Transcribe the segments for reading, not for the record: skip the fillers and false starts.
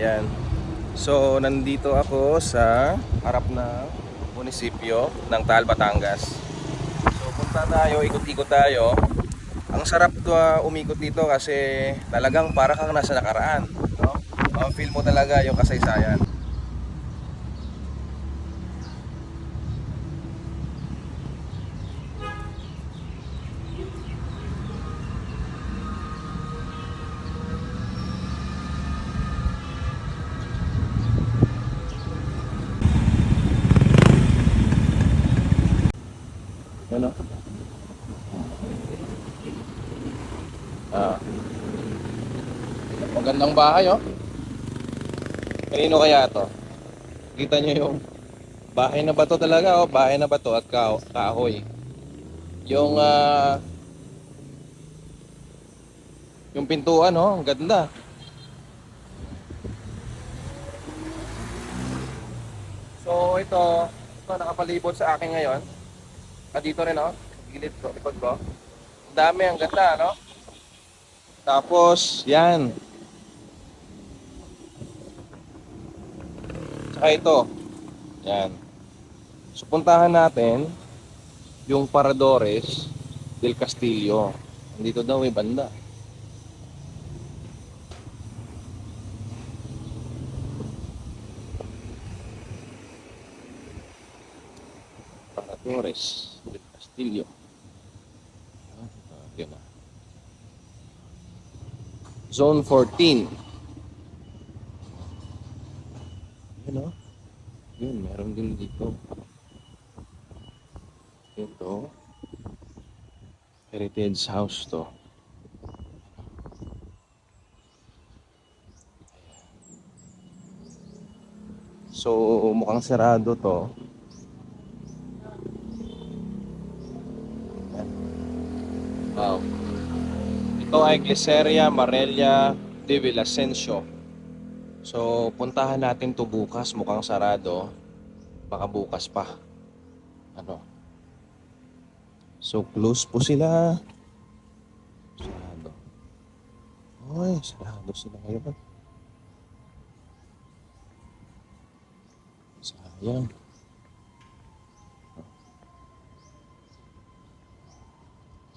Ayan. So, nandito ako sa harap ng munisipyo ng Taal, Batangas. So, punta tayo, ikot-ikot tayo. Ang sarap umikot dito kasi talagang para kang nasa nakaraan, no? Feel mo talaga yung kasaysayan. Ano? Ah, magandang bahay, oh. Kanino kaya to? Kita nyo yung bahay na bato talaga, oh. Bahay na bato at kahoy. Yung yung pintuan, oh, ang ganda. So ito nakapalibot sa akin ngayon. Dito rin, oh, gilid ko, likod ko. Ang dami, ang ganda, no? Tapos, yan. Saka ito. Yan. So, puntahan natin yung Paradores del Castillo. Dito daw may banda. Paradores del Castillo. Yun na. Zone 14. Yun, oh. Yun, meron din dito. Ito. Heritage House to. So, mukhang sarado to. Wow. Ito ay Glyceria Marelia de Villasencio. So, puntahan natin to bukas. Mukhang sarado. Baka bukas pa. Ano? So, close po sila. Sarado. Oy, sarado sila ngayon. Sayang.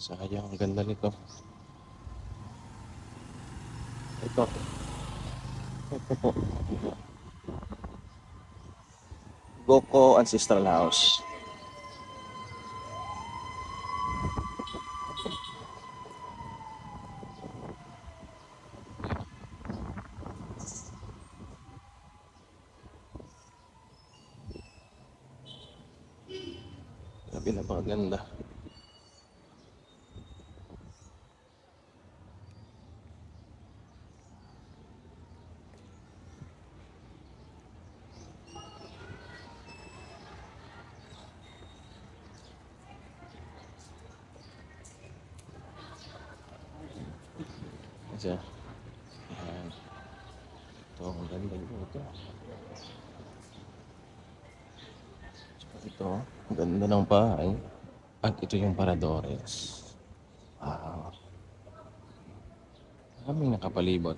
Sayang, ang ganda nito. Ito. Ito po. Goko Ancestral House. Grabe, napakaganda. Kasi, ayan. Ito, ang ganda ito. Ito, ang ganda ng bahay. At ito yung Paradores. Wow. Maraming nakapalibot.